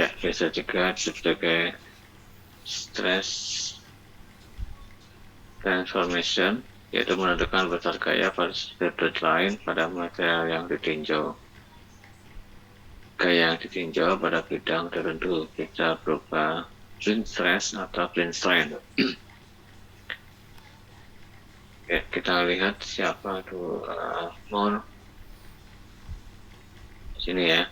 Ya, bisa juga sebagai stress transformation, yaitu menentukan besar gaya pada deadline pada material yang ditinjau. Gaya yang ditinjau pada bidang tertentu bisa berupa clean stress atau clean strain. Ya, kita lihat siapa tuh Moore sini ya.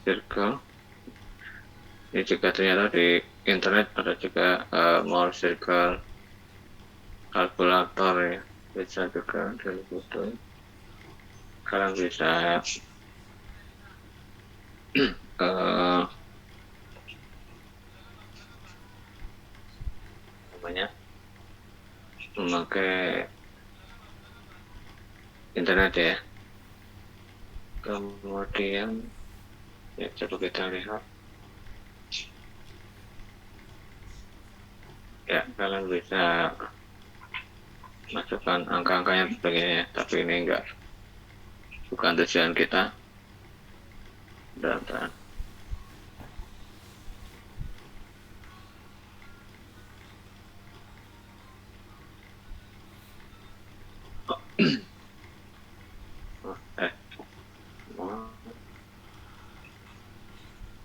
Circle. Ini juga ternyata di internet ada juga Moore Circle kalkulator ya, bisa juga dari butuh. Kalian bisa namanya memakai internet ya. Kemudian ya coba kita lihat ya, kalian bisa masukkan angka-angkanya sebagainya, tapi ini enggak, bukan tujuan kita. Dan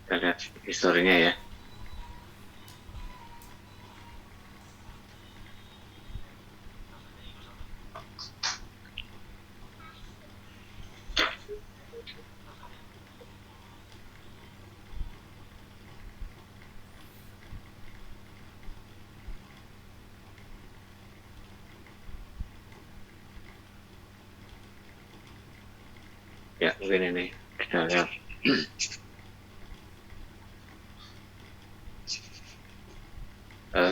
kita lihat historinya ya. Ya, mungkin ini kita lihat.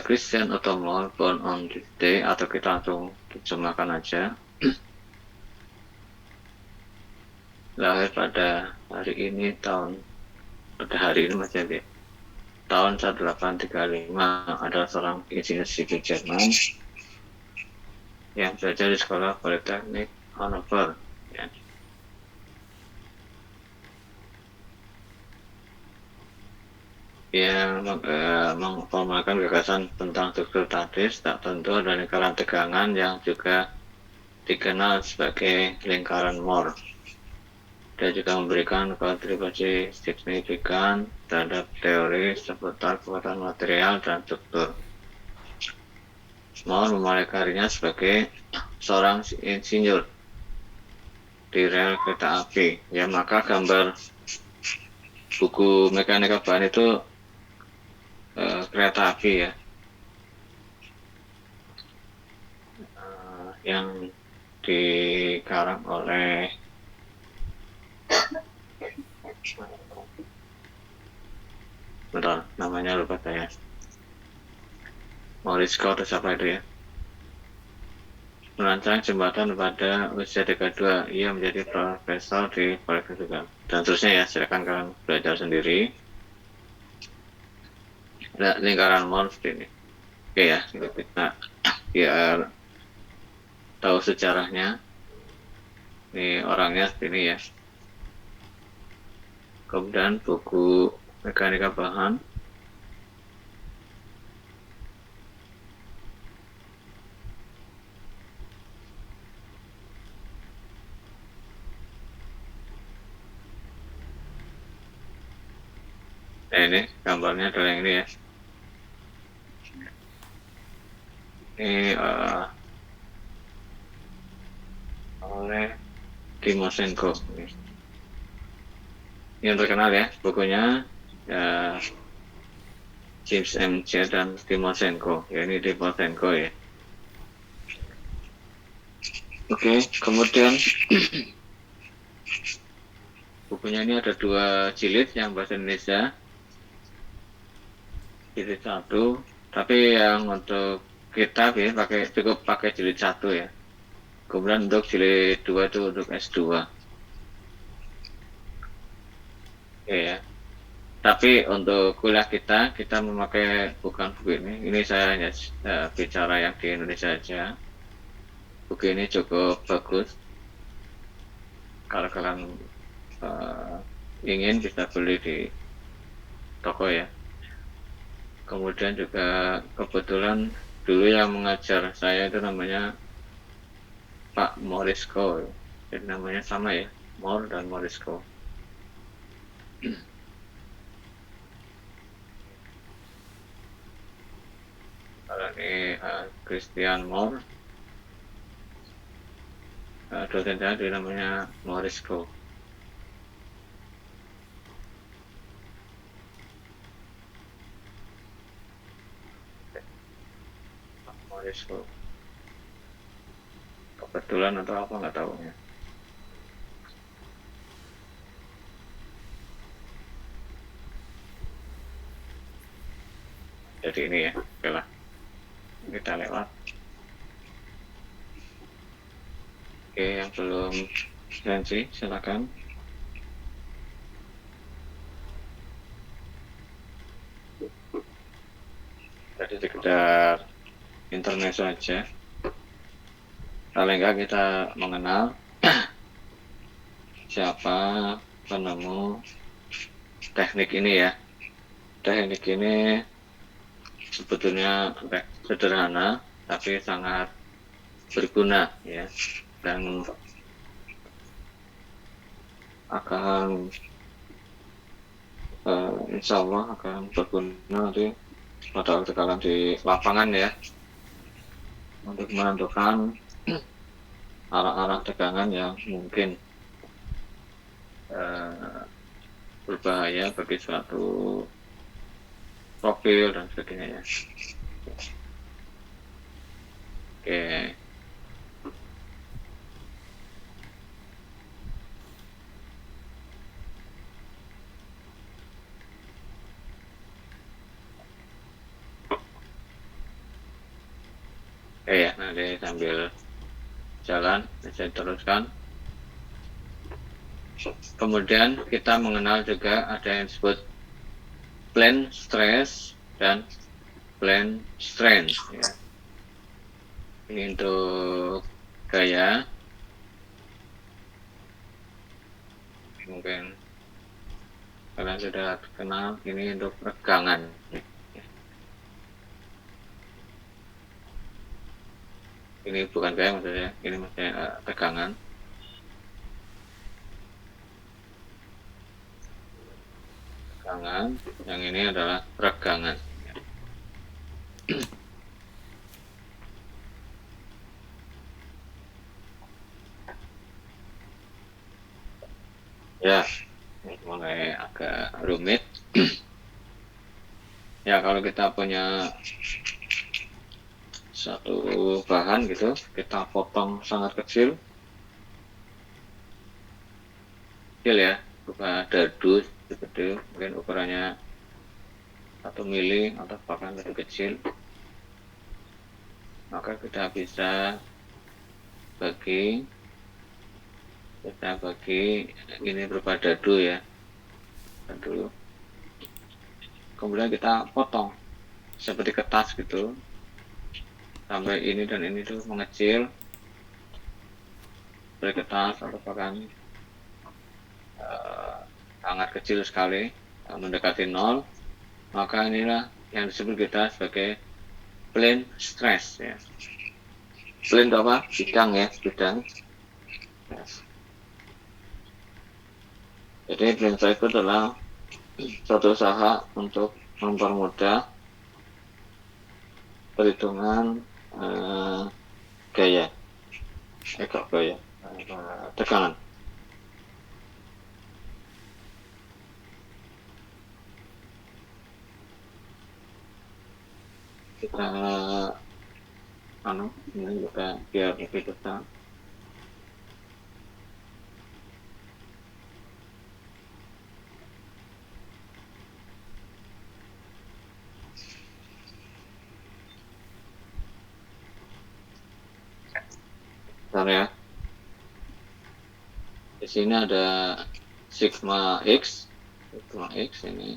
Christian Otomor born on this day, atau kita langsung terjemahkan aja. Lahir pada hari ini pada hari ini masih ada. Tahun 1835, adalah seorang insinyur sipil Jerman yang belajar di sekolah Politeknik Hannover. Ya. Yang memformalkan gagasan tentang struktur statis tak tentu dan lingkaran tegangan yang juga dikenal sebagai lingkaran Moore. Dia juga memberikan kontribusi signifikan terhadap teori seputar kekuatan material dan struktur. Moore memulai karirnya sebagai seorang insinyur di rel kereta api. Ya, maka gambar buku mekanika bahan itu kereta api ya, yang dikarang oleh bentar, namanya lupa saya, Maurice Scott atau siapa itu ya, merancang jembatan pada usia dekade 2. Ia menjadi profesor di Politeknik dan seterusnya ya. Silakan kalian belajar sendiri. Nah, lingkaran Moore seperti ini. Oke ya, kita biar tahu sejarahnya. Ini orangnya seperti ini ya. Kemudian buku mekanika bahan. Ini gambarnya adalah yang ini ya. Ini oleh Timosenko. Ini yang terkenal ya bukunya ya, James M. J. dan Timosenko. Ya, ini Timosenko ya. Oke, kemudian bukunya ini ada 2 jilid, yang bahasa Indonesia jilid 1, tapi yang untuk kitab ya cukup pakai jilid 1 ya. Kemudian untuk jilid 2 itu untuk S2. Oke ya. Tapi untuk kuliah kita memakai bukan buku ini saya hanya bicara yang di Indonesia saja. Buku ini cukup bagus, kalau kalian ingin bisa beli di toko ya. Kemudian juga kebetulan dulu yang mengajar saya itu namanya Pak Morisco, jadi namanya sama ya, Mor dan Morisco. Kalau ini Christian Moore, dosen saya dia namanya Morisco. Morisco. Kebetulan atau apa nggak tahu ya. Jadi ini ya, oke lah. Kita lewat. Oke, yang belum sensi silakan. Jadi sekedar internet saja. Paling nggak kita mengenal siapa penemu teknik ini ya. Teknik ini sebetulnya sederhana tapi sangat berguna ya, dan akan insya Allah akan berguna nanti pada waktu kalian di lapangan ya, untuk menentukan arah-arah tegangan yang mungkin berbahaya bagi suatu profil dan sebagainya ya. Oke. Ya, nanti sambil jalan saya teruskan. Kemudian kita mengenal juga ada yang disebut plane stress dan plane strain ya. Ini untuk gaya, mungkin kalian sudah kenal. Ini untuk regangan. Ini bukan gaya maksudnya, ini maksudnya tegangan. Yang ini adalah regangan. Ya, ini mulai agak rumit. Ya, kalau kita punya satu bahan gitu, kita potong sangat kecil ya, bukan dadu seperti mungkin ukurannya 1 mili atau bahkan lebih kecil, maka kita bisa bagi ini berupa dadu ya, dadu. Kemudian kita potong seperti kertas gitu, sampai ini dan ini tuh mengecil seperti kertas atau bahkan sangat kecil sekali, mendekati 0, maka inilah yang disebut kita sebagai plane stress ya. Plane itu apa? Bidang ya, bidang. Jadi plane stress itu adalah suatu usaha untuk mempermudah perhitungan gaya, tegangan. Kita ini juga biar lebih besar. Bentar ya. Di sini ada sigma x ini.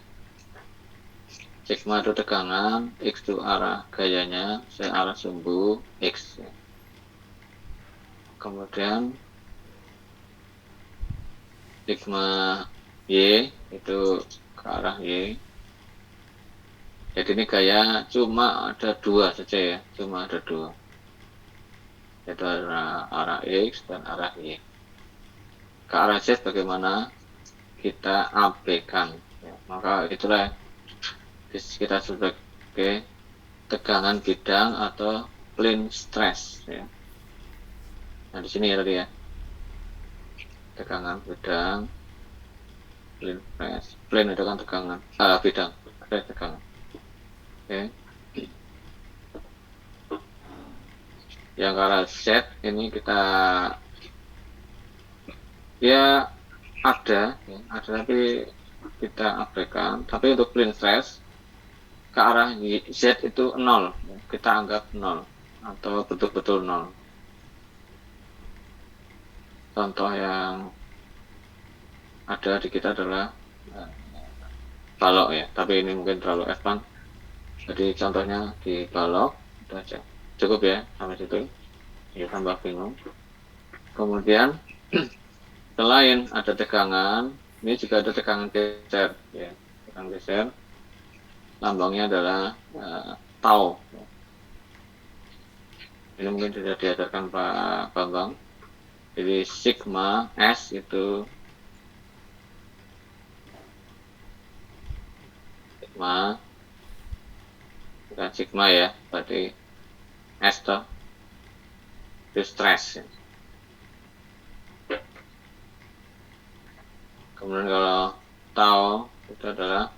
Sigma itu tegangan, X itu arah gayanya, arah sumbu, X. Kemudian sigma Y itu ke arah Y. Jadi ini gaya cuma ada dua saja ya, cuma ada dua. Yaitu arah X dan arah Y. Ke arah Z bagaimana? Kita abaikan. Ya, maka itulah kita sebagai tegangan bidang atau plane stress. Ya. Nah di sini ya tadi ya, tegangan bidang, plane stress. Plane itu kan tegangan, bidang, tegangan. Oke. Yang ke arah Z ini kita ya ada tapi kita abaikan. Tapi untuk plane stress ke arah Z itu 0, kita anggap 0 atau betul-betul 0. Contoh yang ada di kita adalah balok ya, tapi ini mungkin terlalu advance. Jadi contohnya di balok itu aja. Cukup ya sampai situ. Ya tambah bingung. Kemudian selain ada tegangan, ini juga ada tegangan geser ya. Tegangan geser lambangnya adalah tau. Ini mungkin sudah diajarkan Pak Bambang. Jadi sigma S itu sigma, bukan sigma ya, berarti S toh itu stress. Kemudian kalau tau itu adalah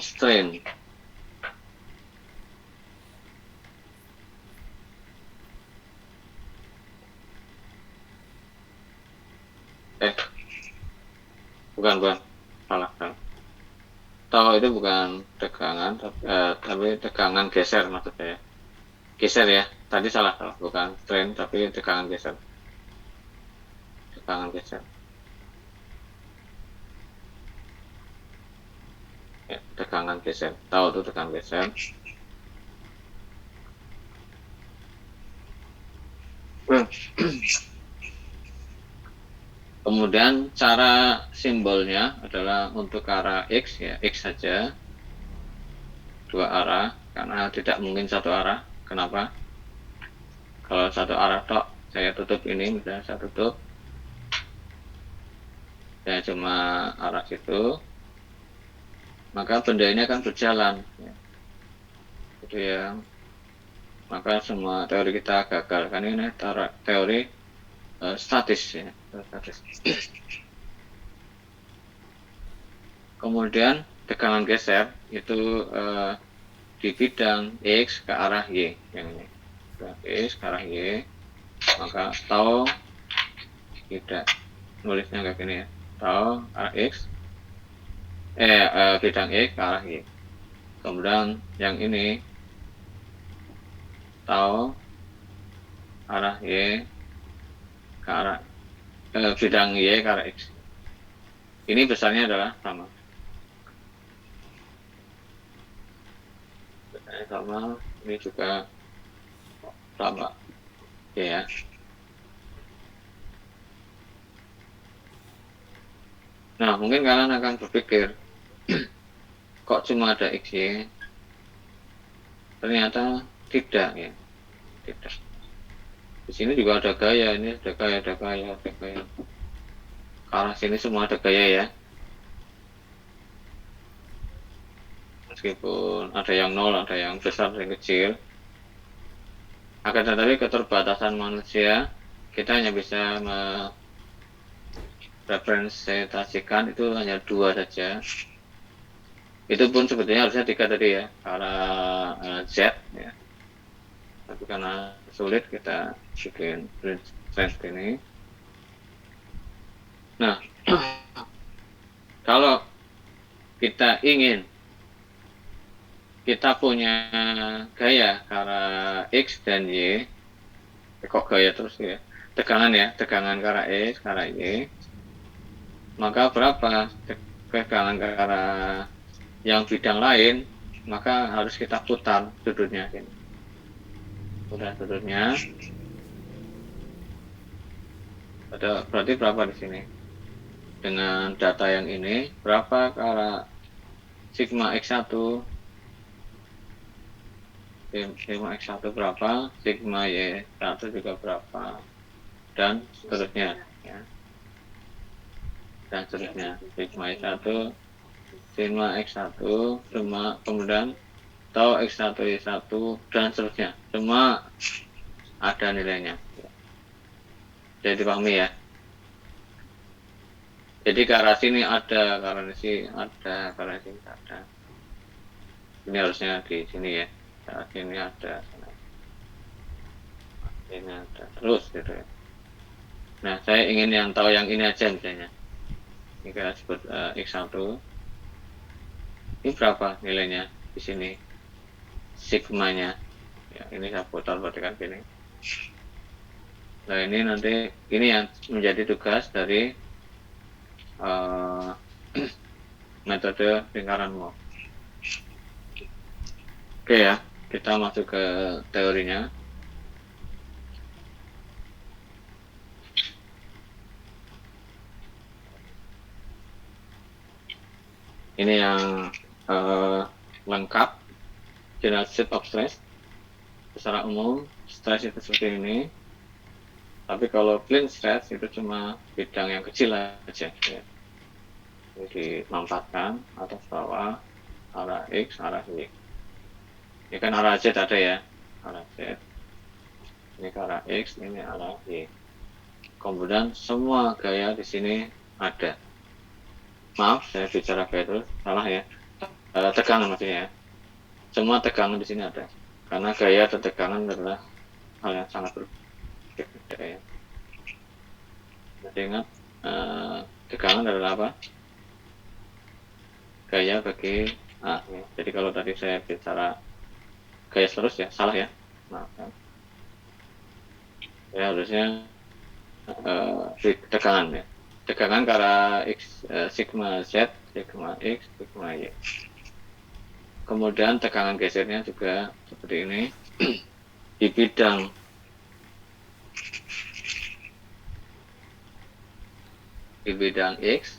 strain. Bukan salah kan. Tau itu bukan tegangan tapi tegangan geser maksudnya ya. Geser ya, tadi salah, bukan strain tapi tegangan geser. Tegangan geser. Ya, tegangan geser. Tau itu tegangan geser. Kemudian cara simbolnya adalah untuk arah X ya, X saja. Dua arah, karena tidak mungkin satu arah. Kenapa? Kalau satu arah tok, saya tutup ini, misalnya saya tutup. Saya cuma arah situ. Maka benda ini akan berjalan. Ya. Itu ya. Maka semua teori kita gagal. Kan ini teori statis ya. Statis. Kemudian tegangan geser itu di bidang X ke arah Y yang ini. X ke arah Y, maka tau tidak nulisnya kayak gini ya, tau arah X bidang X ke arah Y. Kemudian yang ini tau arah Y ke arah bidang Y ke arah X. Ini besarnya adalah sama. Besarnya sama, ini juga sama. Oke ya. Nah, mungkin kalian akan berpikir, kok cuma ada XY? Ternyata tidak ya. Tidak. Di sini juga ada gaya, ini ada gaya. Ke arah sini semua ada gaya ya. Meskipun ada yang nol, ada yang besar, ada yang kecil. Akan tetapi keterbatasan manusia, kita hanya bisa merepresentasikan itu hanya dua saja. Itu pun sebetulnya harusnya 3 tadi ya, arah Z ya. Tapi karena sulit kita bikin print ini. Nah, kalau kita ingin kita punya gaya karena X dan Y, kok gaya terus ya, tegangan karena X karena Y, maka berapa tegangan karena yang bidang lain, maka harus kita putar sudutnya. Putar sudutnya. Berarti berapa di sini? Dengan data yang ini, berapa ke arah sigma X1, sigma X1 berapa, sigma Y1 juga berapa, dan seterusnya. Ya. Dan seterusnya. Sigma Y1, sigma X1, kemudian tau X1, Y1, dan seterusnya. Semua ada nilainya. Jadi dipahami ya. Jadi ke arah sini ada, ke arah sini ada, ke arah sini ada. Ini harusnya di sini ya. Ke arah sini ada, ini ada. Terus gitu ya. Nah, saya ingin yang tahu yang ini aja misalnya. Ini kita sebut X1. Ini berapa nilainya di sini? Sigmanya. Ya, ini saya putar berarti kan gini. Nah, ini nanti ini yang menjadi tugas dari metode lingkaran Moore. Oke ya, kita masuk ke teorinya. Ini yang lengkap, general state of stress. Secara umum, stres itu seperti ini. Tapi kalau plane stress itu cuma bidang yang kecil aja. Ya. Dimampatkan atas bawah, arah X, arah Y. Ini kan arah Z ada ya, arah Z. Ini ke arah X, ini arah Y. Kemudian semua gaya di sini ada. Maaf, saya bicara gaya terus, salah ya. Tegangan maksudnya ya. Semua tegangan di sini ada. Karena gaya dan tegangan adalah hal yang sangat berbeda ya. Jadi ingat, tegangan adalah apa? Gaya bagi A. Ya. Jadi kalau tadi saya bicara gaya terus ya, salah ya. Maaf kan. Ya harusnya tegangan ya. Tegangan ke arah X, sigma Z, sigma X, sigma Y. Kemudian tegangan gesernya juga seperti ini. Di bidang X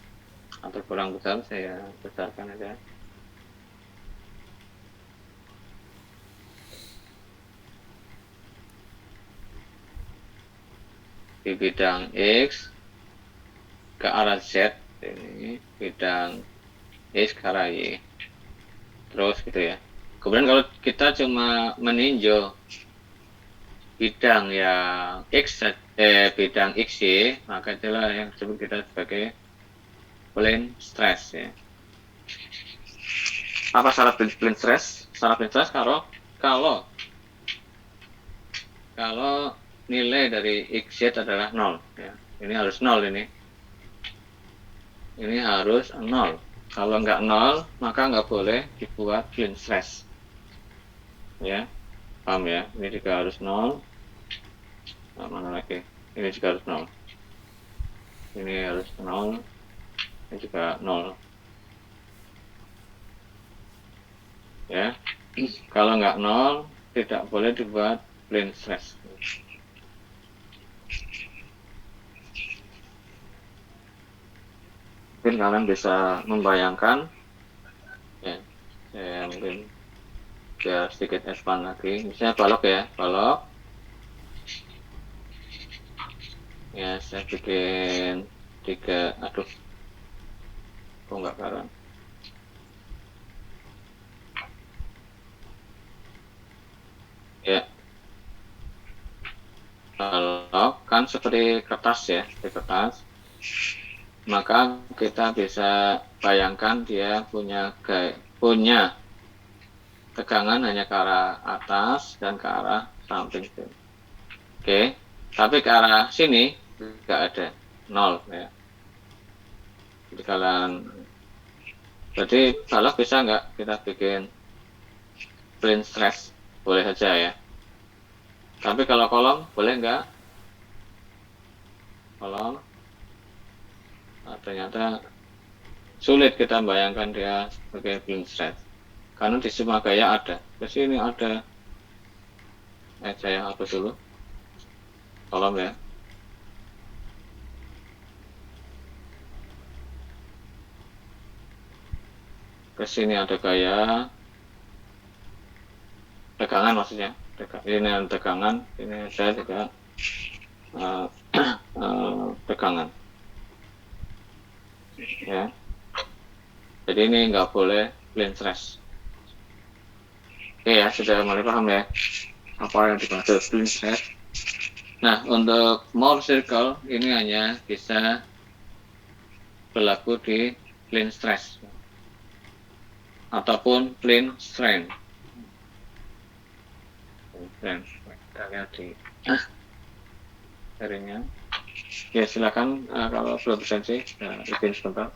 atau kurang besar, saya besarkan aja. Di bidang X ke arah Z, ini bidang X ke arah Y. Terus gitu ya. Kemudian kalau kita cuma meninjau bidang yang bidang XY, maka itulah yang disebut kita sebagai plane stress ya. Apa syarat plane stress? Syarat plane stress kalau nilai dari XZ adalah 0 ya. Ini harus 0 ini. Ini harus 0. Kalau nggak 0, maka nggak boleh dibuat plane stress. Ya, paham ya? Ini juga harus 0. Nah, mana lagi? Ini juga harus 0. Ini harus 0. Ini juga 0. Ya, kalau nggak 0, tidak boleh dibuat plane stress. Mungkin kalian bisa membayangkan ya, saya mungkin biar sedikit expand lagi. Misalnya balok ya, balok ya, saya bikin 3, aduh kok nggak karuan ya. Balok kan seperti kertas ya, seperti kertas, maka kita bisa bayangkan dia punya tegangan hanya ke arah atas dan ke arah samping. Oke, tapi ke arah sini nggak ada, 0 ya. Jadi kalian, jadi balok bisa nggak kita bikin plane stress? Boleh saja ya. Tapi kalau kolom boleh nggak? Kolom, nah, ternyata sulit kita bayangkan dia sebagai plane stress karena di semua gaya ada. Ke sini ada, saya hapus dulu, tolong ya. Ke sini ada gaya tegangan, maksudnya ini ada tegangan, ini saya juga tegangan ya. Jadi ini nggak boleh plane stress. Oke ya, sudah mulai paham ya apa yang dimaksud plane stress. Nah, untuk Mohr circle ini hanya bisa berlaku di plane stress ataupun plane strain. Kita lihat di jaringan. Ya silakan, kalau belum sensi, izin sebentar.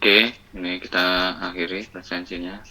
Oke, ini kita akhiri presensinya.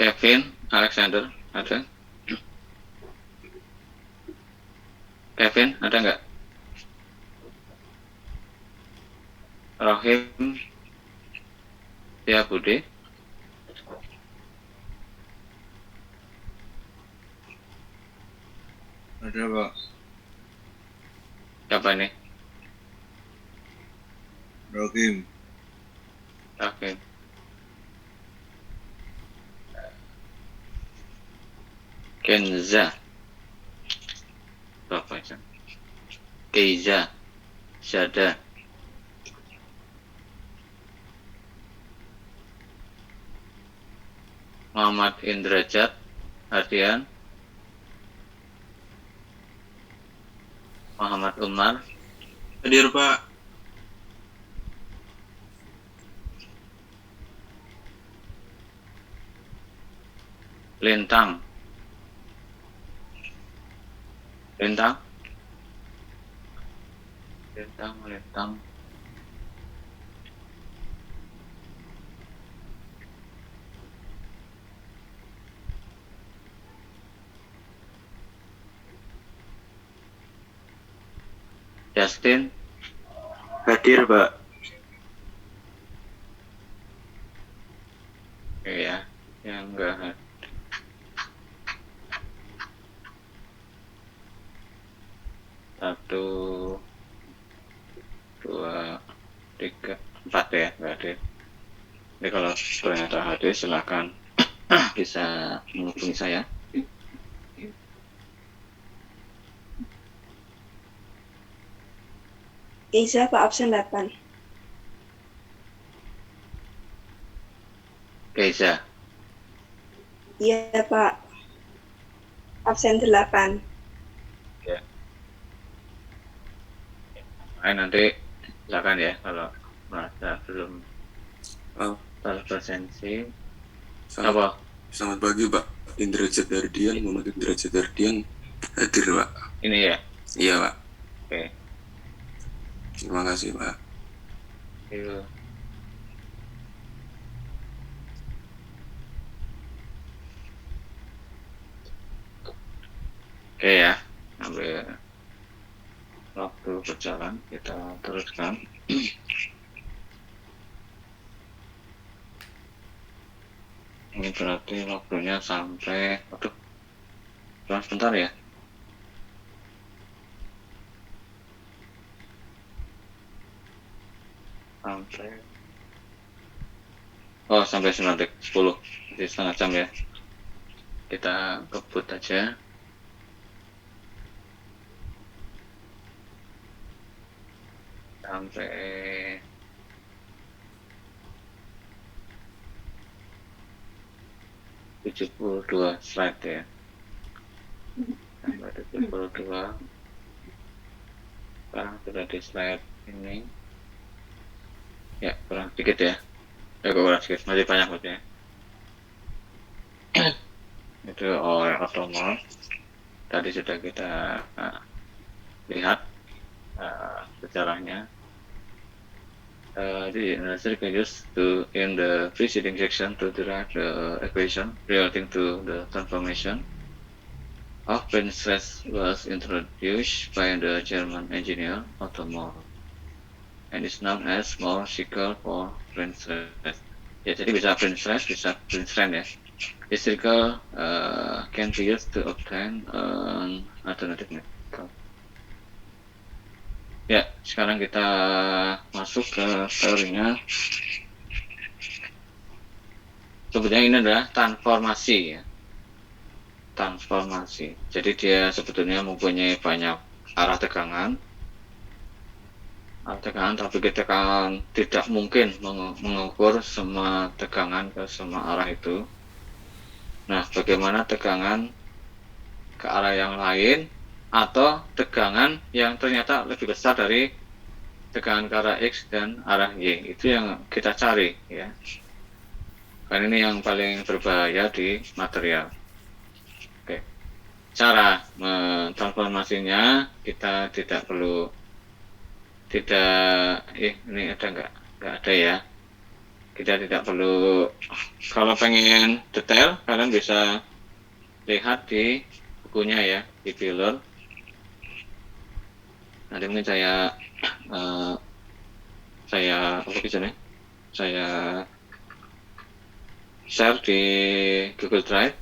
Kevin, Alexander, ada? Kevin, ada nggak? Rohim, ya Budi. Ada Pak. Siapa nih? Rohim. Oke. Kenza. Apa itu? Keiza. Syada. Muhammad Indrajat. Ardian. Muhammad Umar. Hadir Pak. Lintang. Lintang. Lintang, Lintang. Justin. Hadir Pak. Iya, yang enggak hadir. Satu, dua, tiga, empat ya, nggak hadir. Jadi kalau ternyata hadir, silakan bisa menghubungi saya. Keiza Pak absen 8. Keiza. Iya Pak. Absen 8. Ya. Nanti silakan ya kalau merasa belum terpresensi. Apa? Selamat pagi Pak. Indrajat Ardian, Muhammad Indrajat Ardian hadir Pak. Ini ya? Iya Pak. Oke. Terima kasih Pak. Iya. Oke ya, sambil waktu berjalan kita teruskan. Ini berarti waktunya sampai, aduh, cuma sebentar ya. Sampai 9:10, jadi setengah jam ya. Kita kebut aja. Sampai 72 slide ya. Sampai 72. Sekarang sudah di slide ini. Ya, kurang sedikit ya. Kurang sedikit, masih banyak maksudnya. Itu oleh otomal. Tadi sudah kita lihat sejarahnya. The analyzer can use to in the preceding section to derive the equation relating to the transformation of Bremsstrass was introduced by the German engineer Otto Mohr and is known as Mohr cycle for Bremsstrass. Ya, jadi bisa Bremsstrass, bisa Bremsstrass ya. This cycle can be used to obtain an alternative method. Ya, sekarang kita masuk ke teorinya. Sebetulnya ini adalah transformasi ya. transformasi. Jadi dia sebetulnya mempunyai banyak arah tegangan, tapi kita kan tidak mungkin mengukur semua tegangan ke semua arah itu. Nah, bagaimana tegangan ke arah yang lain atau tegangan yang ternyata lebih besar dari tegangan ke arah X dan arah Y, itu yang kita cari ya. Karena ini yang paling berbahaya di material. Oke. Cara mentransformasinya kita tidak perlu ini ada nggak ada ya. Kita tidak perlu, kalau pengen detail kalian bisa lihat di bukunya ya, di Bueller. Nanti mungkin saya share di Google Drive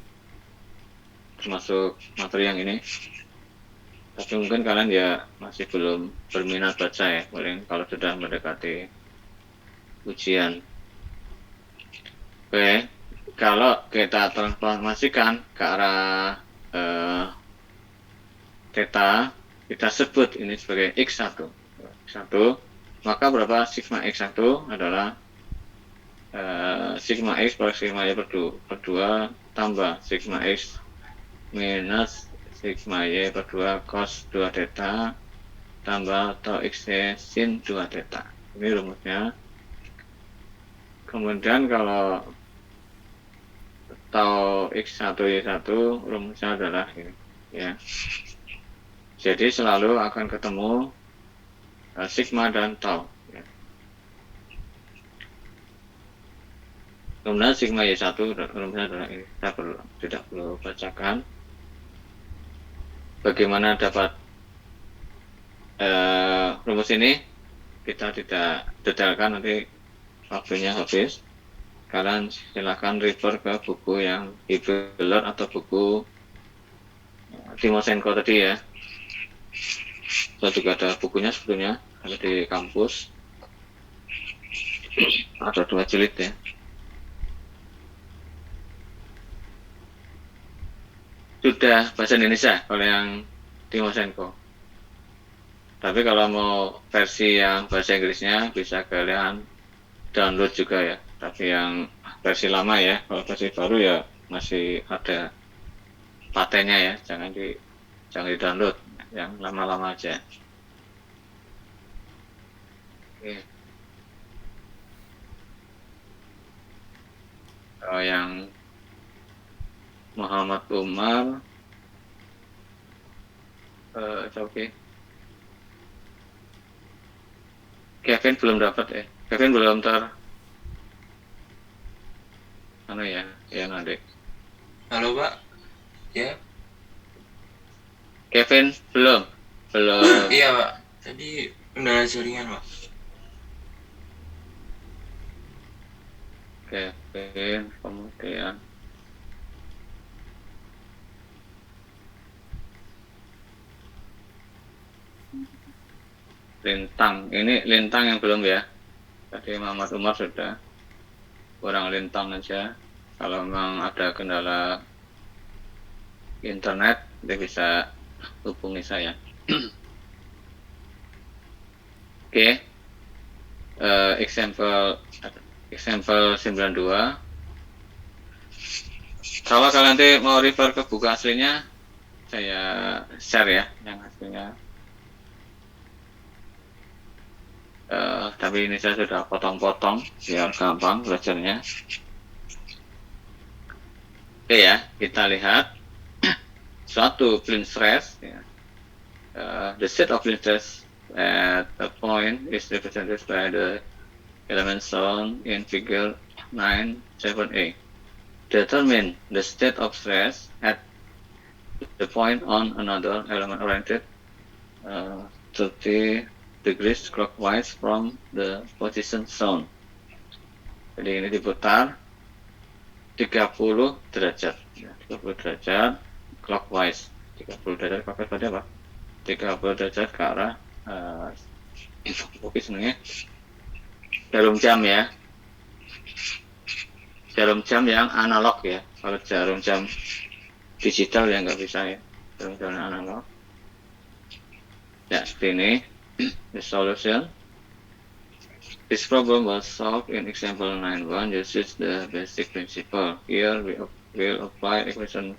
termasuk materi yang ini. Tapi mungkin kalian ya masih belum berminat baca ya, paling kalau sudah mendekati ujian. Oke, kalau kita transformasikan ke arah theta, kita sebut ini sebagai X1. Maka berapa sigma X1 adalah sigma X per sigma Y per 2 tambah sigma X minus sigma Y per 2 cos 2 theta tambah tau XY sin 2 theta. Ini rumusnya. Kemudian kalau tau X1 Y1 rumusnya adalah ini ya. Jadi selalu akan ketemu sigma dan tau ya. Kemudian sigma Y1 rumusnya adalah ini. Saya tidak perlu bacakan. Bagaimana dapat rumus ini, kita tidak detailkan, nanti waktunya habis. Kalian silakan refer ke buku yang di Bueller atau buku Timosenko tadi ya. Saya juga ada bukunya sebetulnya, ada di kampus. Ada 2 jilid ya. Sudah bahasa Indonesia kalau yang Timosenko. Tapi kalau mau versi yang bahasa Inggrisnya bisa kalian download juga ya. Tapi yang versi lama ya, kalau versi baru ya masih ada patennya ya. Jangan di download, yang lama-lama aja. Oke. Kalau yang Muhammad Umar, oke. Kevin belum dapat ya. Kevin belum yang adik. Halo Pak. Ya. Kevin belum. Iya Pak. Tadi kendala jaringan Pak. Kevin kemudian Lintang. Ini Lintang yang belum ya. Tadi Muhammad Umar sudah. Kurang Lintang aja. Kalau memang ada kendala internet, dia bisa hubungi saya. Oke. Example 92. Kalau kalian nanti mau refer ke buku aslinya, saya share ya yang aslinya. Tapi ini saya sudah potong-potong biar gampang belajarnya. Oke ya, kita lihat suatu plane stress ya. The set of plane stress at a point is represented by the element shown in figure 9.7a. Determine the state of stress at the point on another element oriented 30 degrees clockwise from the position shown. Jadi ini diputar 30 derajat. 30 derajat clockwise. 30 derajat clockwise berarti apa? 30 derajat ke arah oke sebenarnya jarum jam ya. Jarum jam yang analog ya. Kalau jarum jam digital ya nggak bisa ya, dengan analog. Ya, seperti ini. The solution. This problem was solved in example 9.1 uses the basic principle. Here we will apply equation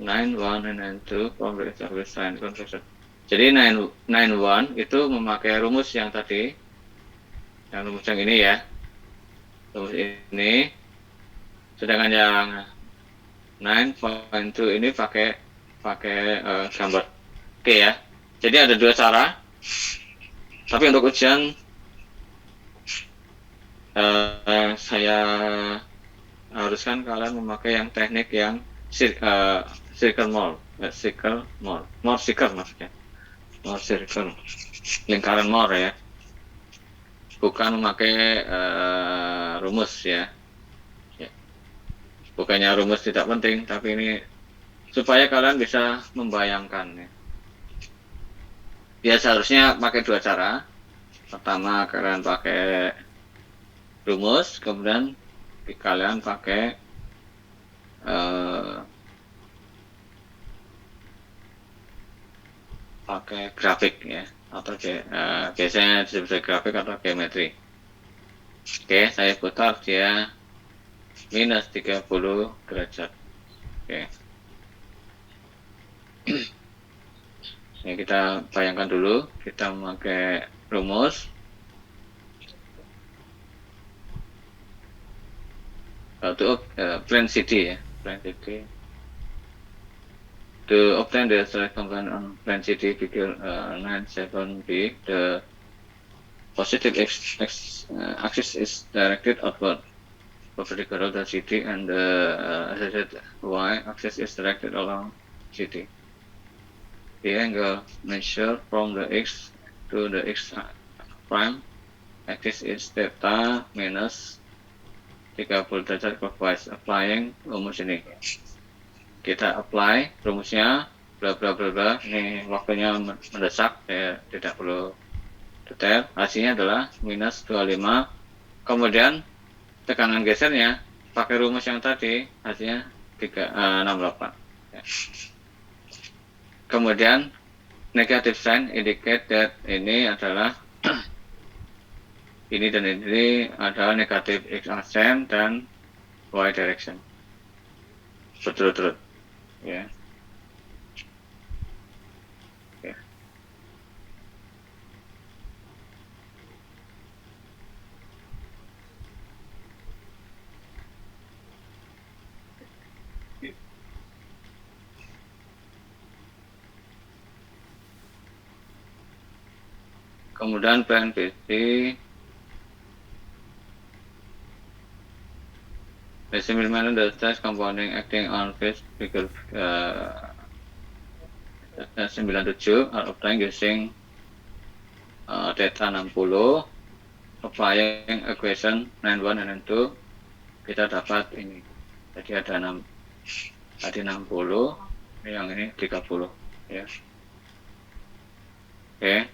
9.1 and 9.2 from the established sign convention. Jadi 9.1 itu memakai rumus yang tadi, yang rumus yang ini ya, rumus ini. Sedangkan yang 9.2 ini pakai gambar. Oke ya. Jadi ada dua cara. Tapi untuk ujian saya haruskan kalian memakai yang teknik yang circle Mohr maksudnya. Mohr circle, lingkaran Mohr ya. Bukan memakai rumus ya. Bukannya rumus tidak penting, tapi ini supaya kalian bisa membayangkan ya. Ya seharusnya pakai dua cara. Pertama kalian pakai rumus, kemudian kalian pakai grafik ya, atau biasanya disebut grafik atau geometri. Oke, saya putar dia minus 30 derajat. Oke. Ini kita bayangkan dulu, kita memakai rumus. To plan CD ya, plan CD. To obtain the select component on plan CD figure 97b, the positive axis is directed outward, perpendicular to CD, and the associated y-axis is directed along CD. The angle measured from the x to the x prime axis is theta minus 30 derajat clockwise. Applying rumus ini, kita apply rumusnya bla bla bla bla. Ini waktunya mendesak, saya tidak perlu detail. Hasilnya adalah minus 25. Kemudian tekanan gesernya pakai rumus yang tadi, hasilnya 68 ya. Kemudian negative sign indicate that ini adalah ini dan ini adalah negatif x accent dan y direction berturut-turut ya. Oke. Kemudian plan BC, the similar manner the stress compounding acting on phase figure 97 are obtained using theta 60. Applying equation 91 and 92, kita dapat ini. Jadi ada 6, tadi 60, yang ini 30 ya. Oke.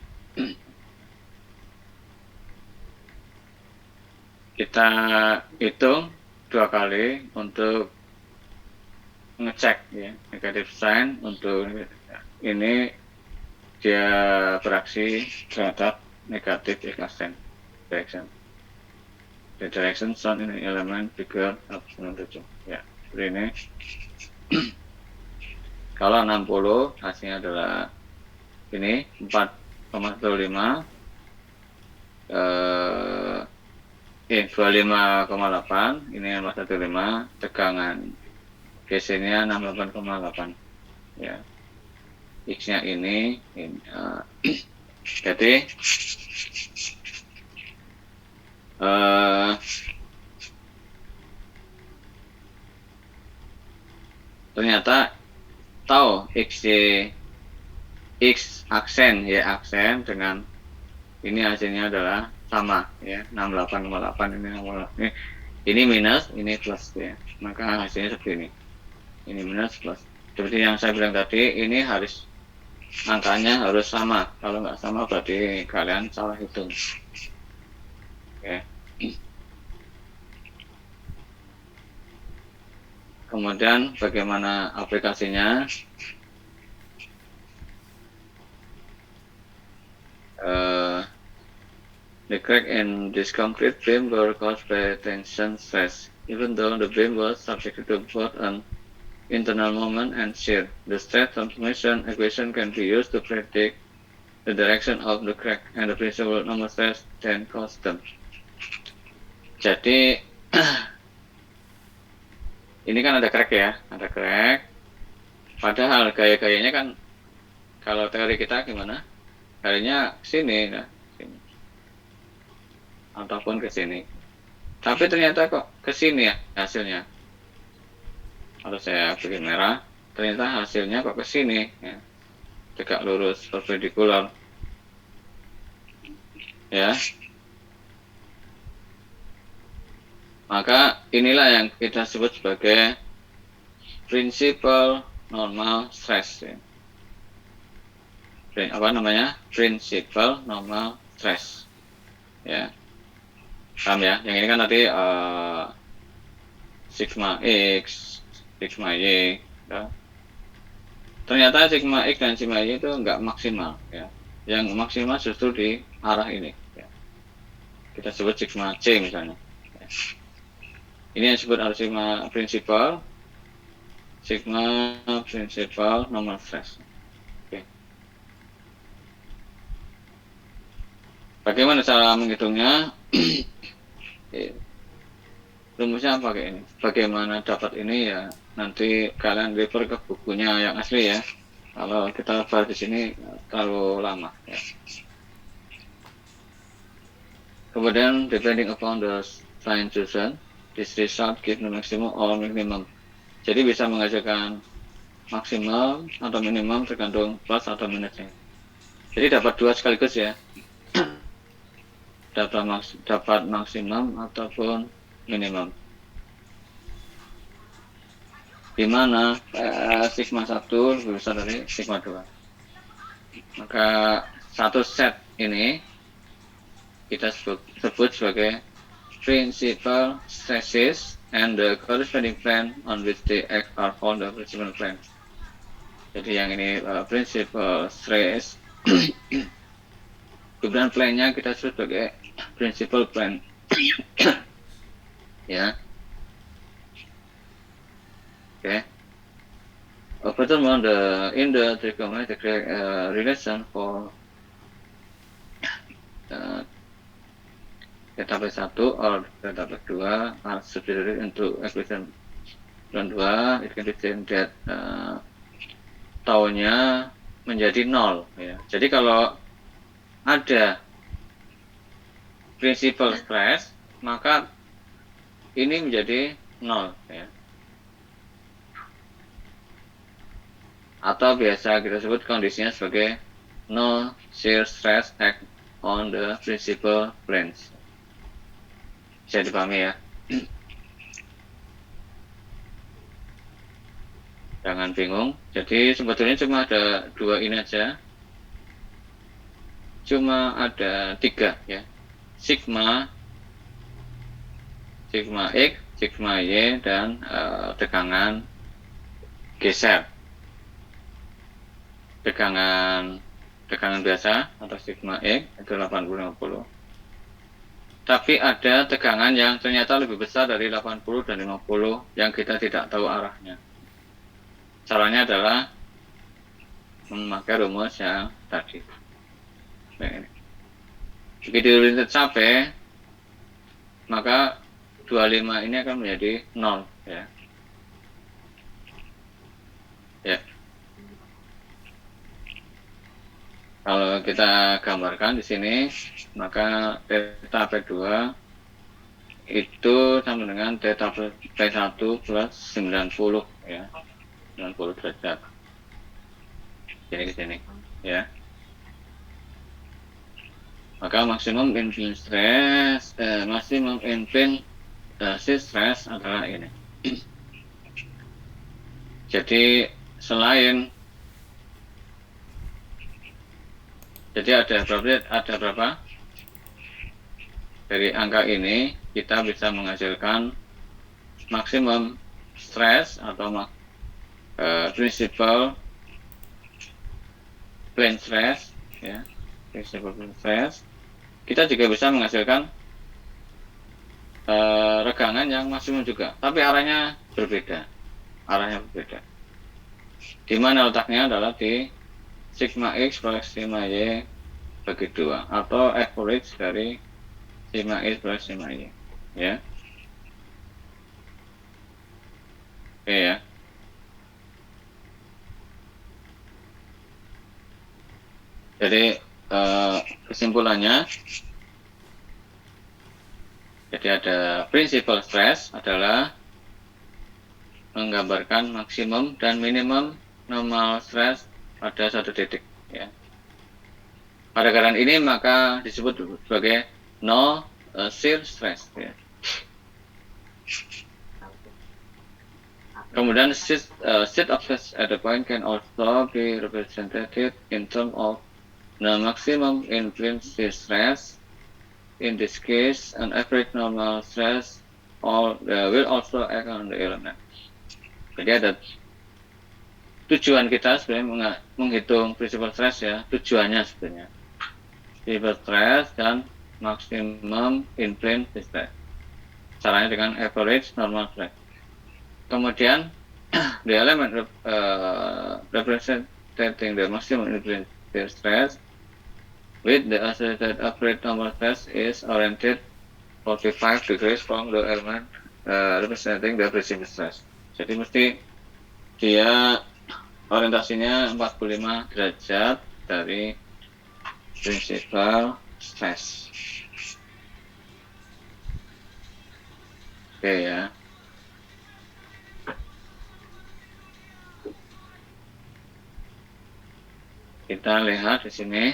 Kita hitung 2 kali untuk ngecek ya, negatif sign untuk ini dia beraksi terhadap negatif x accent direction. The direction shown in the element figure 97 ya, seperti ini. Kalau 60 hasilnya adalah ini 4,15 25,8, ini 415, tegangan gesernya 68,8 ya. X-nya ini jadi ternyata tahu x aksen ya, aksen dengan ini hasilnya adalah sama ya, 68,8 ini minus, ini plus ya, maka hasilnya seperti ini. Ini minus plus. Seperti yang saya bilang tadi, ini harus angkanya harus sama. Kalau nggak sama berarti kalian salah hitung. Oke. Kemudian bagaimana aplikasinya? The crack in this concrete beam were caused by tension stress. Even though the beam was subjected to both an internal moment and shear, the stress transformation equation can be used to predict the direction of the crack, and the principal normal stress then constant. Jadi ini kan ada crack ya, ada crack. Padahal gaya-gayanya kan kalau teori kita gimana? Gayanya sini, nah, sini. Ataupun ke sini. Tapi ternyata kok ke sini ya hasilnya. Kalau saya bikin merah, ternyata hasilnya kok ke sini ya. Tegak lurus perpendikular. Ya. Maka inilah yang kita sebut sebagai principal normal stress ya. Apa namanya? Principal normal stress. Ya. Paham ya? Yang ini kan tadi sigma X, sigma Y ya. Ternyata sigma X dan sigma Y itu enggak maksimal ya. Yang maksimal justru di arah ini ya. Kita sebut sigma C misalnya ya. Ini yang disebut sigma principal normal stress. Oke. Bagaimana cara menghitungnya? Rumusnya pakai ini. Bagaimana dapat ini ya? Nanti kalian refer ke bukunya yang asli ya. Kalau kita bahas di sini terlalu lama. Ya. Kemudian depending upon the sign chosen, this result give the maximum or minimum. Jadi bisa menghasilkan maksimal atau minimum tergantung plus atau minusnya. Jadi dapat dua sekaligus ya. dapat maksimum ataupun minimum. Di mana sigma 1 lebih besar dari sigma 2. Maka satu set ini kita sebut sebagai principal stresses and the corresponding plane on which they act are called the principal plane. Jadi yang ini principal stress. Kemudian plane-nya kita sebut sebagai principal plane. Ya. Oke. Furthermore, in the trigonometric relation for theta plus 1 or theta plus 2 are substituted into equation 2, it can be seen that tau-nya menjadi 0 ya. Jadi kalau ada principal stress, maka ini menjadi 0 ya. Atau biasa kita sebut kondisinya sebagai no shear stress act on the principal planes. Bisa dipahami ya. Jangan bingung. Jadi sebetulnya cuma ada dua ini aja. Cuma ada 3 ya. Sigma X, sigma Y, dan tegangan geser. Tegangan biasa atau sigma X itu 80-50. Tapi ada tegangan yang ternyata lebih besar dari 80 dan 50 yang kita tidak tahu arahnya. Caranya adalah memakai rumus yang tadi. Begitu tercapai, maka 25 ini akan menjadi 0 ya. Ya. Kalau kita gambarkan di sini, maka theta P2 itu sama dengan theta P1 plus 90 ya. 90 derajat. Jadi ke sini ya. Maka maksimum in plane stress, maksimum in plane stress adalah ini. Jadi ada berapa? Dari angka ini kita bisa menghasilkan maksimum stress atau principal plane stress, ya, principal plane stress, kita juga bisa menghasilkan regangan yang maksimum juga, tapi arahnya berbeda. Di mana letaknya adalah di sigma x per sigma y bagi 2 atau average dari sigma x per sigma y, ya. Oke ya. Jadi kesimpulannya, jadi ada principal stress adalah menggambarkan maksimum dan minimum normal stress pada satu titik, ya. Pada keadaan ini maka disebut sebagai no shear stress, ya. Kemudian state of stress at the point can also be represented in terms of the maximum in plane shear stress. In this case, an average normal stress will also act on the element. Jadi ada tujuan kita sebenarnya menghitung principal stress, ya, tujuannya sebenarnya principal stress dan maximum in plane shear stress. Caranya dengan average normal stress. Kemudian the element representing the maximum in plane shear stress with the associated average normal stress is oriented 45 degrees from the element representing the principal stress. Jadi mesti dia orientasinya 45 derajat dari principal stress. Oke ya. Kita lihat di sini.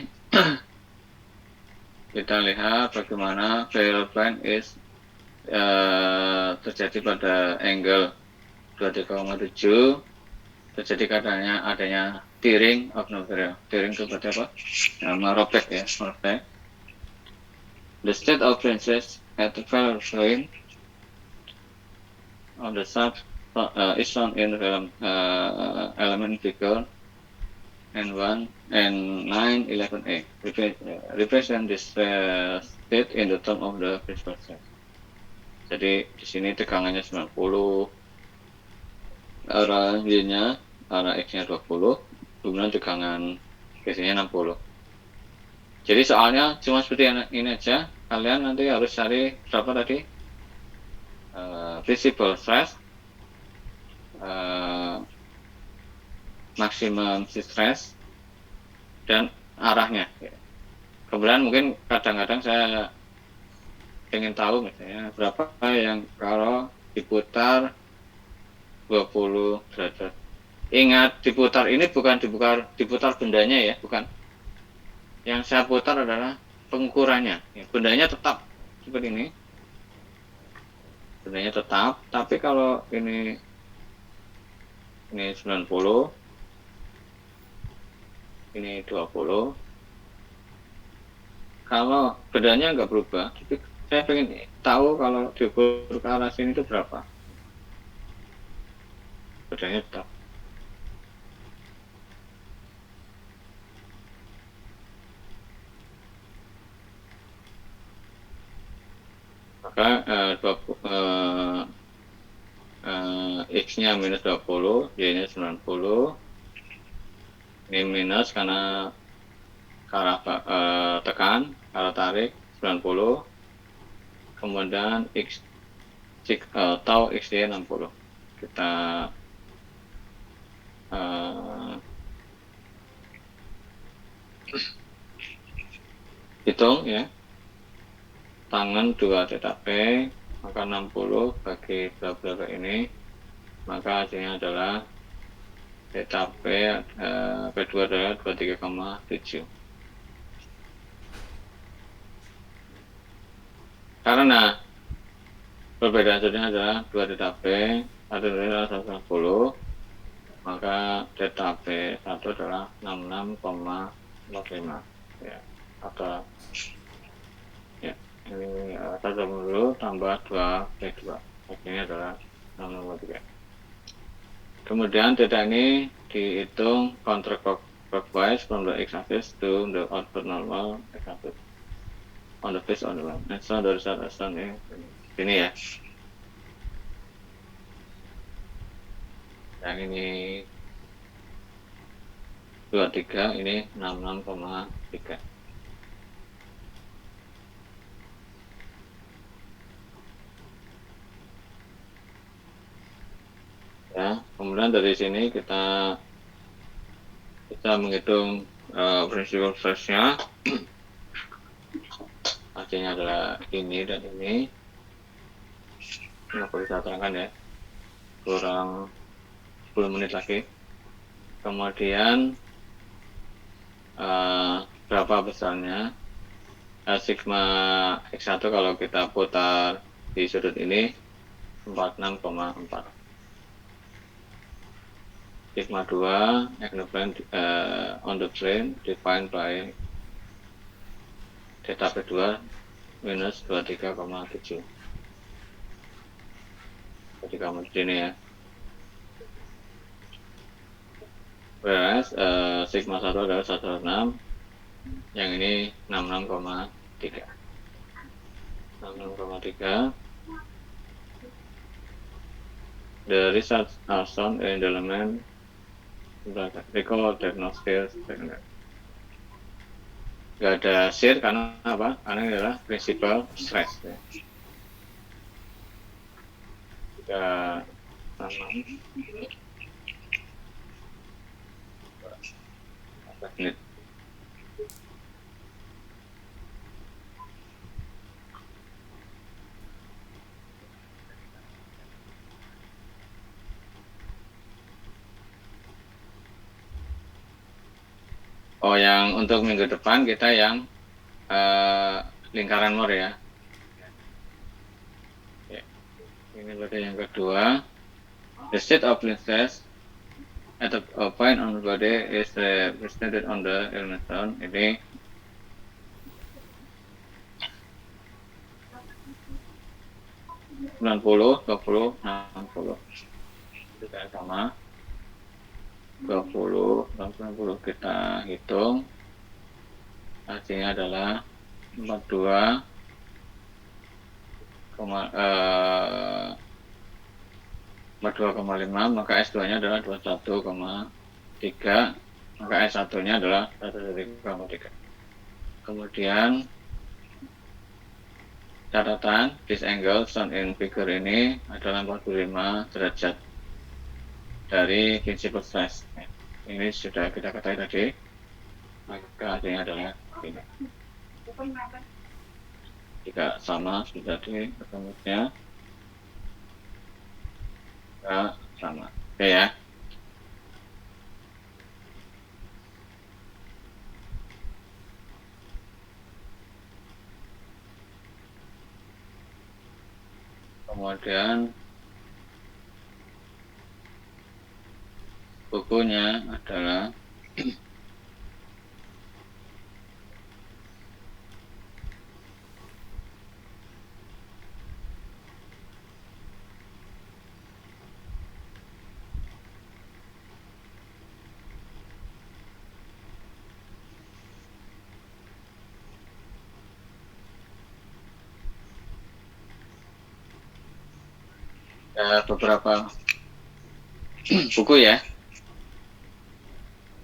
Kita lihat bagaimana variable plane is terjadi pada angle 23,7, terjadi karena adanya tearing of no variable. Tearing itu berarti apa? Merobek, ya, merobek. The state of princess at the variable plane of the sub is shown in the element figure N1 and 9, 11a. Represent this state in the term of the principal stress. Jadi di sini tegangannya 90, arah y-nya, arah x-nya 20, kemudian tegangan x-nya 60. Jadi soalnya cuma seperti ini aja. Kalian nanti harus cari berapa tadi principal stress, maximum stress, dan arahnya. Kemudian mungkin kadang-kadang saya ingin tahu misalnya berapa yang kalau diputar 20 derajat. Ingat, diputar ini bukan diputar bendanya, ya, bukan. Yang saya putar adalah pengukurannya. Bendanya tetap seperti ini. Bendanya tetap, tapi kalau ini 90, ini 20. Kalau bedanya nggak berubah, tapi saya pengen tahu kalau diukur ke arah sini itu berapa. Bedanya tetap. Maka X-nya minus 20, Y-nya 90. Ini minus karena arah tekan, arah tarik 90. Kemudian tau XY 60. Kita hitung, ya. Tangan 2 θp, maka 60 bagi berapa ini, maka hasilnya adalah θp P2 adalah 23,7. Karena perbedaan hasilnya adalah 2 θp, satu adalah 160, maka θp 1 adalah 66,05, ya, atau ya, ini 180 tambah 2 P2, hasilnya adalah 6,3. Kemudian data ini dihitung counterclockwise from the x-axis to the output normal x-axis on the face on the line. And so the result as shown in sini ya. Yang ini 23, ini 66,3. Ya, kemudian dari sini kita bisa menghitung principal stress-nya. Hasilnya adalah ini dan ini. Ini aku bisa terangkan ya. Kurang 10 menit lagi. Kemudian berapa besarnya sigma x1 kalau kita putar di sudut ini 46,4. Sigma 2 on the plane defined by theta P2 minus 23,7. Jadi kamu di sini ya. Whereas sigma 1 adalah 1,6, yang ini 66,3. 66,3. The results are shown in the element recall diagnosis. Gak ada shear karena apa? Karena ini adalah principal stress. Ya. 14 menit. Oh, yang untuk minggu depan kita yang lingkaran Moore ya. Ini berarti yang kedua. The state of plane stress at a point on the body is represented on the element zone. Ini -90, 20, 60. Juga sama. 20, 60 kita hitung. Hasilnya adalah 42, 42,5, maka S2-nya adalah 21,3, maka S1-nya adalah 1,3. Kemudian catatan, this angle shown in figure ini adalah 45 derajat dari principal stress. Ini sudah kita ketahui tadi, maka hasilnya adalah ini. Jika sama sudah di ketemunya, sama. Oke ya. Kemudian bukunya adalah beberapa buku ya.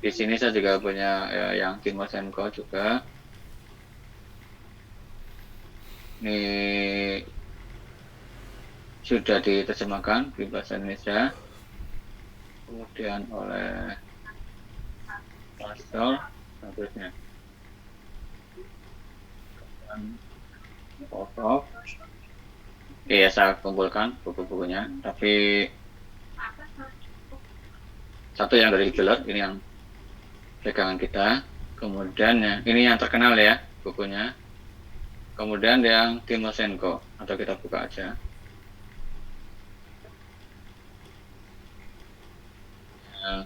Di sini saya juga punya yang Timosenko juga. Ini sudah diterjemahkan di bahasa Indonesia. Kemudian oleh Pastor selanjutnya. Dan foto. Iya, saya kumpulkan buku-bukunya, tapi satu yang dari Geller, ini yang pegangan kita. Kemudian ini yang terkenal ya bukunya. Kemudian yang Timosenko, atau kita buka aja.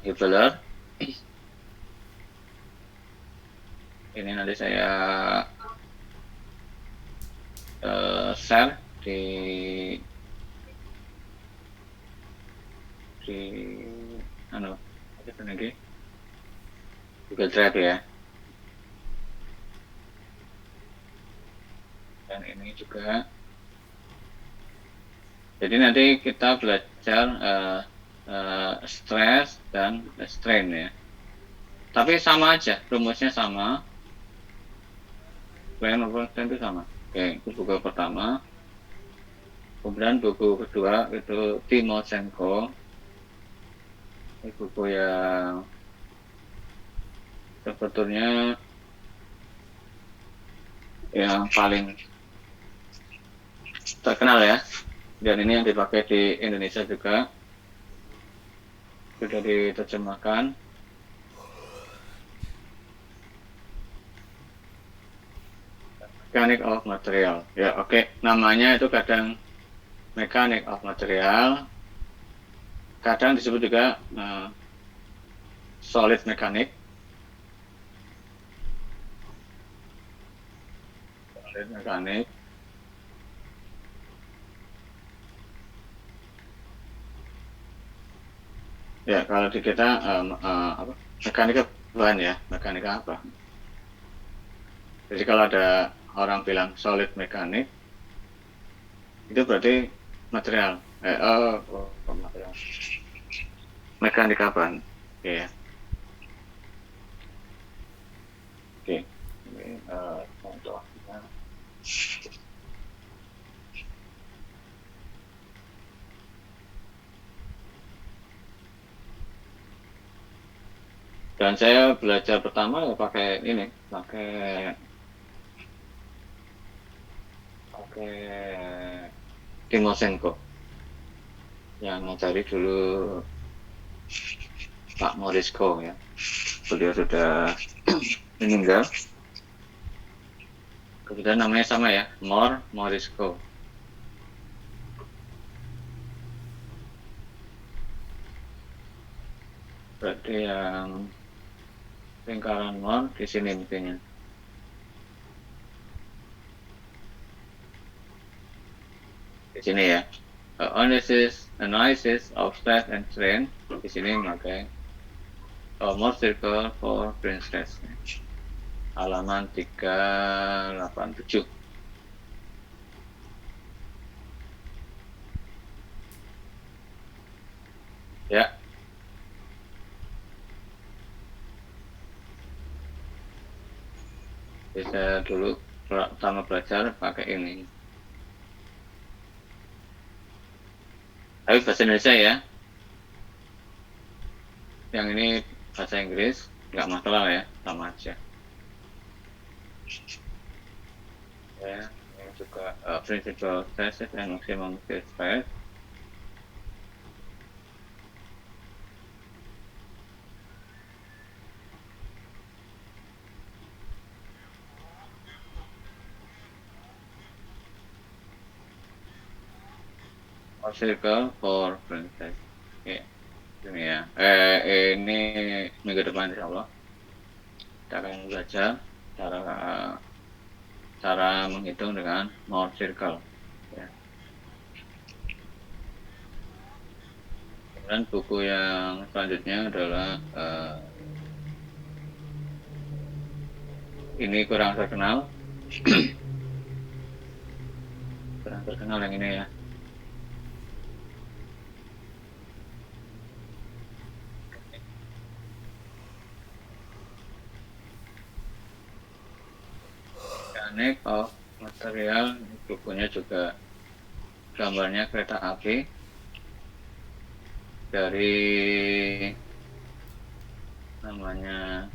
Yang Geller. Ini nanti saya share di lagi Google Drive ya. Dan ini juga. Jadi nanti kita belajar stress dan strain ya. Tapi sama aja, rumusnya sama. Strain over strain itu sama. Oke, itu buku pertama. Kemudian buku kedua itu Timoshenko. Ini buku yang sebetulnya yang paling terkenal ya, dan ini yang dipakai di Indonesia juga, sudah diterjemahkan. Mechanic of Material ya. Oke, namanya itu kadang Mechanic of Material, kadang disebut juga Solid Mechanic. Solid Mechanic. Ya, kalau di kita apa? Mekanika bahan ya, mekanika apa? Jadi kalau ada orang bilang solid mekanik, itu berarti material. Material. Mekanika bahan. Oke ya. Oke. Ini contoh. Dan saya belajar pertama ya pakai ini, pakai Timoshenko yang ngajari dulu Pak Morisko ya. Beliau sudah meninggal. Kemudian namanya sama ya, Morisko. Berarti yang lingkaran Mohr di sini mungkinnya. Di sini ya. Analysis of stress and strain. Di sini pakai Mohr circle for brain stress. Halaman 387. Ya. Bisa dulu pertama belajar pakai ini. Tapi bahasa Indonesia ya. Yang ini bahasa Inggris, nggak masalah ya, sama aja. Ya, ini juga principal stresses and maximum stress. Circle for princess. Oke, ini ya. Ini minggu depan insya Allah kita akan belajar cara menghitung dengan Mohr circle. Ya. Kemudian buku yang selanjutnya adalah ini kurang terkenal. Kurang terkenal yang ini ya. Mechanic of Material, bukunya juga gambarnya kereta api dari namanya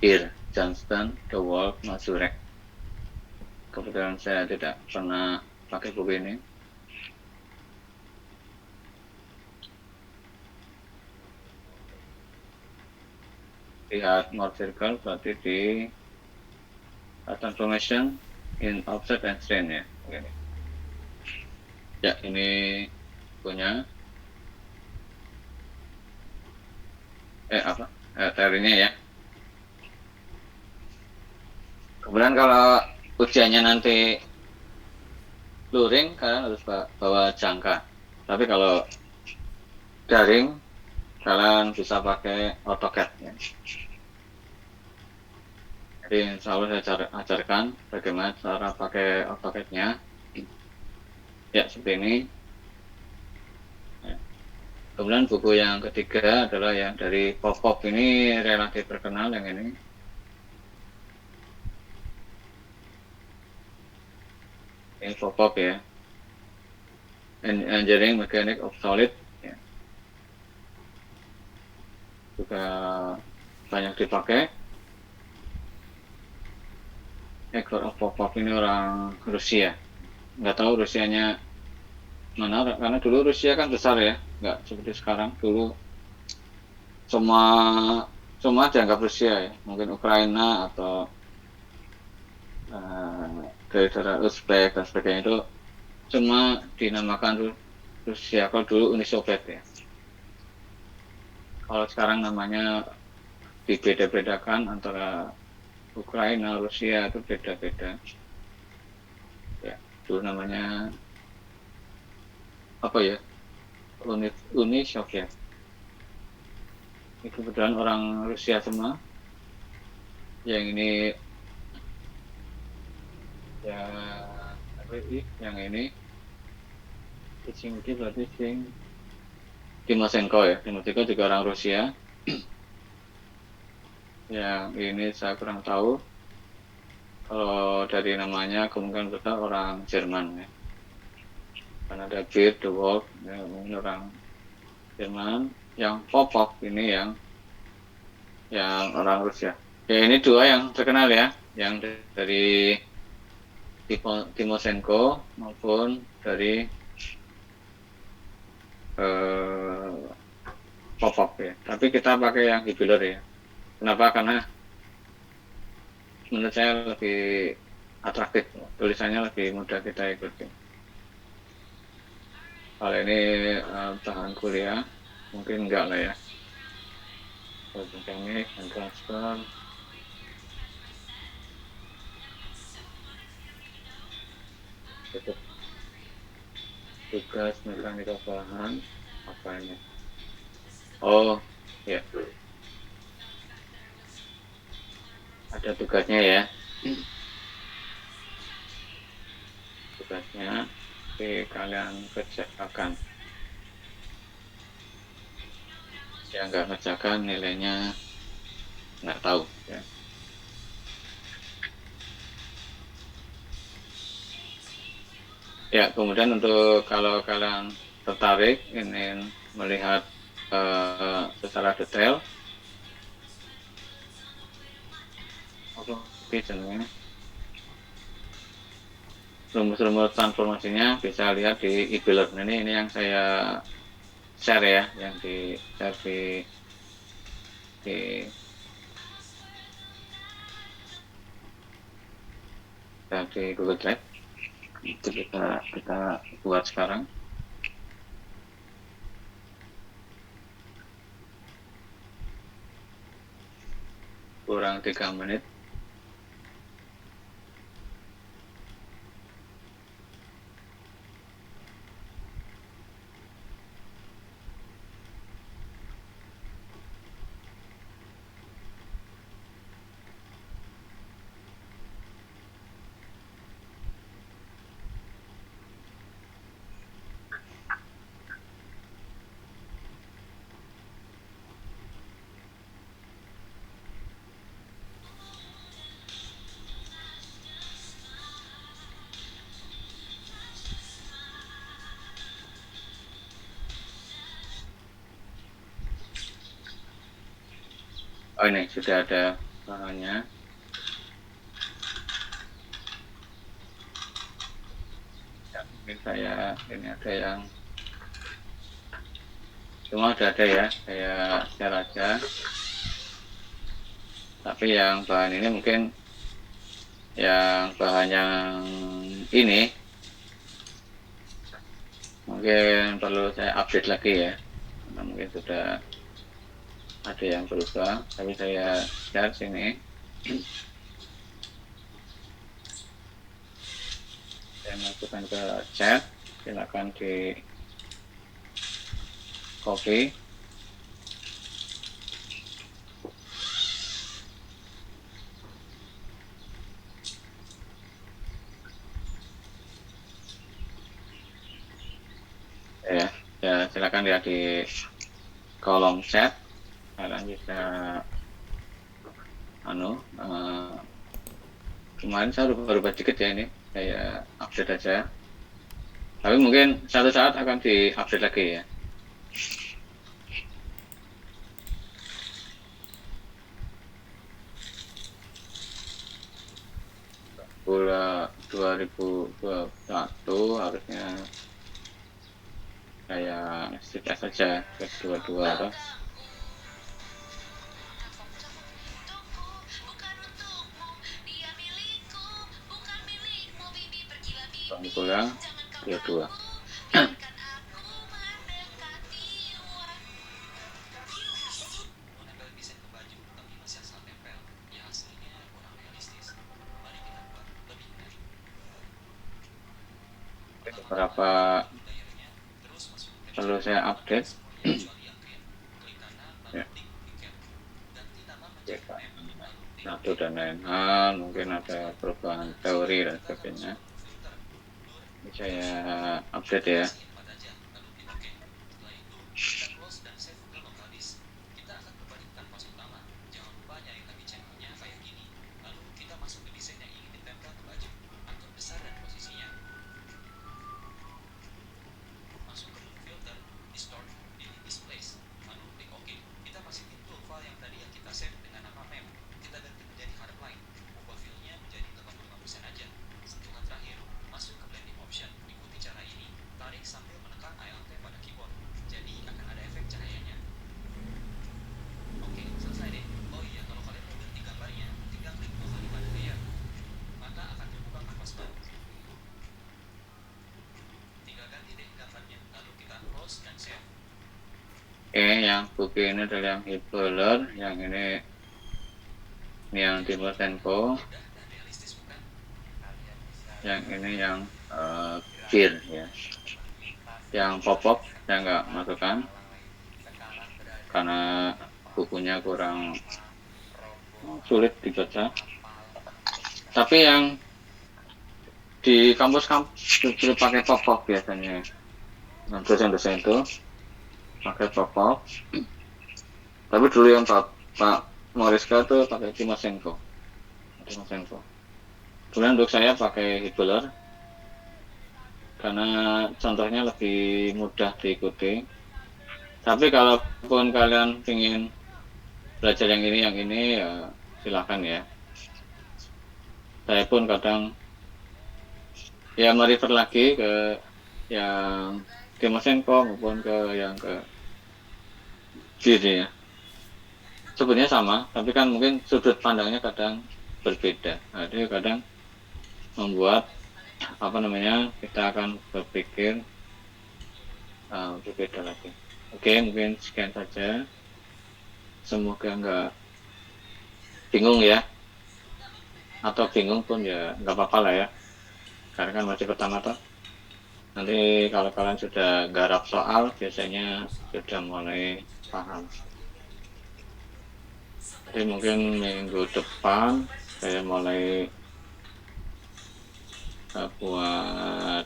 Ir Johnston, The Wolf, Mazurek. Kebetulan saya tidak pernah pakai buku ini. Lihat Mohr circle berarti di transformation in offset and strain ya. Oke. Ya, ini punya teorinya ya. Kemudian kalau ujiannya nanti luring, kalian harus bawa jangka. Tapi kalau daring kalian bisa pakai AutoCAD ya. Jadi insya Allah saya ajarkan bagaimana cara pakai AutoCAD-nya. Ya seperti ini. Ya. Kemudian buku yang ketiga adalah yang dari Popov, ini relatif terkenal yang ini. Ini Popov ya. Engineering Mechanics of Solid ya. Juga banyak dipakai. Egor Popov ini orang Rusia. Nggak tahu Rusianya mana, karena dulu Rusia kan besar ya, nggak seperti sekarang. Dulu semua dianggap Rusia ya, mungkin Ukraina atau daerah Uzbek dan sebagainya itu cuma dinamakan Rusia. Kalau dulu Uni Soviet ya. Kalau sekarang namanya dibeda-bedakan antara Ukraina, Rusia itu beda-beda. Ya, dulu namanya apa ya? Uni Soviet. Ini kebetulan orang Rusia semua. Yang ini ya apa ini? Yang ini Sing berarti Sing Timoshenko ya. Timoshenko juga orang Rusia. Yang ini saya kurang tahu. Kalau dari namanya kemungkinan besar orang Jerman ya. Karena ada Beard, The Wolf, ya, mungkin orang Jerman. Yang Popov ini yang orang Rusia. Ya ini dua yang terkenal ya, yang dari Timoshenko maupun dari Popov ya. Tapi kita pakai yang Hibbeler ya. Kenapa? Karena menurut saya lebih atraktif, tulisannya lebih mudah kita ikuti. Kalau ini bahan kuliah mungkin enggak lah ya. Teknik dan transfer. Tugas mekanika bahan apa ini? Oh ya, ada tugasnya ya. Tugasnya kalian kerjakan. Yang nggak ngerjakan nilainya nggak tahu ya. Ya, kemudian untuk kalau kalian tertarik ingin melihat secara detail, oke channelnya, rumus-rumus transformasinya bisa lihat di e-Builder. Ini yang saya share ya, yang di share di Google Drive. Itu kita buat sekarang. Kurang 3 menit. Oh ini sudah ada bahannya. Ya, ini ada yang semua udah ada ya, saya share aja. Tapi yang bahan ini mungkin yang bahan yang ini mungkin perlu saya update lagi ya, karena mungkin sudah ada yang berubah. Tapi saya share sini. Saya masukkan ke chat, silakan copy. Ya, silakan lihat di kolom chat. Kalian bisa kemarin saya baru baca dikit ya, ini saya update aja. Tapi mungkin satu saat akan di-update lagi ya. Bulan 2021 harusnya saya sudah saja ke 22 atau bulan 22. Beberapa perlu saya update. Ya. Satu dan lain hal, mungkin ada perubahan teori dan sebagainya. Ini saya update ya. Oke, yang putih ini adalah yang Hitler, yang ini yang Timoshenko, yang ini yang Bir ya. Yang Popov saya nggak masukkan karena bukunya kurang sulit dibaca. Tapi yang di kampus-kampus itu pakai Popov biasanya. Nah, dosen-dosen itu pakai Popov. Tapi dulu yang Pak Moriska itu pakai Timoshenko. Kemudian untuk saya pakai Hitler karena contohnya lebih mudah diikuti. Tapi kalaupun kalian ingin belajar yang ini ya silakan ya. Saya pun kadang ya merefer lagi ke yang Timoshenko maupun ke yang ke diri ya. Sebenarnya sama, tapi kan mungkin sudut pandangnya kadang berbeda. Nah, itu kadang membuat kita akan berpikir berbeda lagi. Oke, mungkin sekian saja. Semoga nggak bingung ya, atau bingung pun ya nggak apa-apa lah ya, karena kan masih pertama toh. Nanti kalau kalian sudah garap soal biasanya sudah mulai paham. Jadi mungkin minggu depan saya mulai buat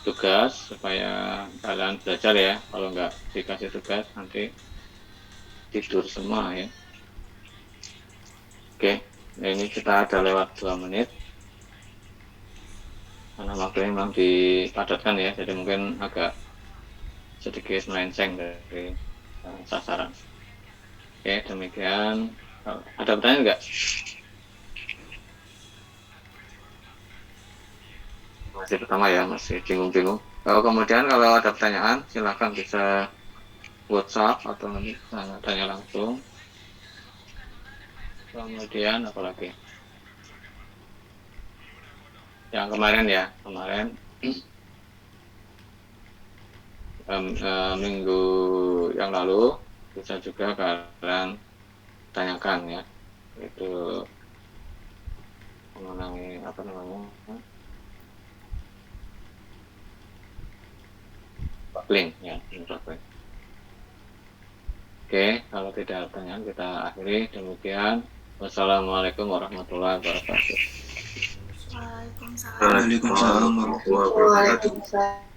tugas supaya kalian belajar ya. Kalau nggak dikasih tugas nanti tidur semua ya. Oke, ini kita ada lewat 2 menit karena waktunya memang dipadatkan ya, jadi mungkin agak sedikit melenceng dari sasaran. Oke, demikian. Ada pertanyaan nggak? Masih pertama ya, masih bingung-bingung. Kemudian kalau ada pertanyaan silakan bisa WhatsApp atau nanti tanya langsung. Kemudian apalagi? Yang kemarin minggu yang lalu bisa juga kalian tanyakan ya, itu mengenai link ya, Oke, kalau tidak ada pertanyaan kita akhiri demikian. Wassalamualaikum warahmatullahi wabarakatuh. Waalaikumsalam. Waalaikumsalam warahmatullahi wabarakatuh. Waalaikumsalam.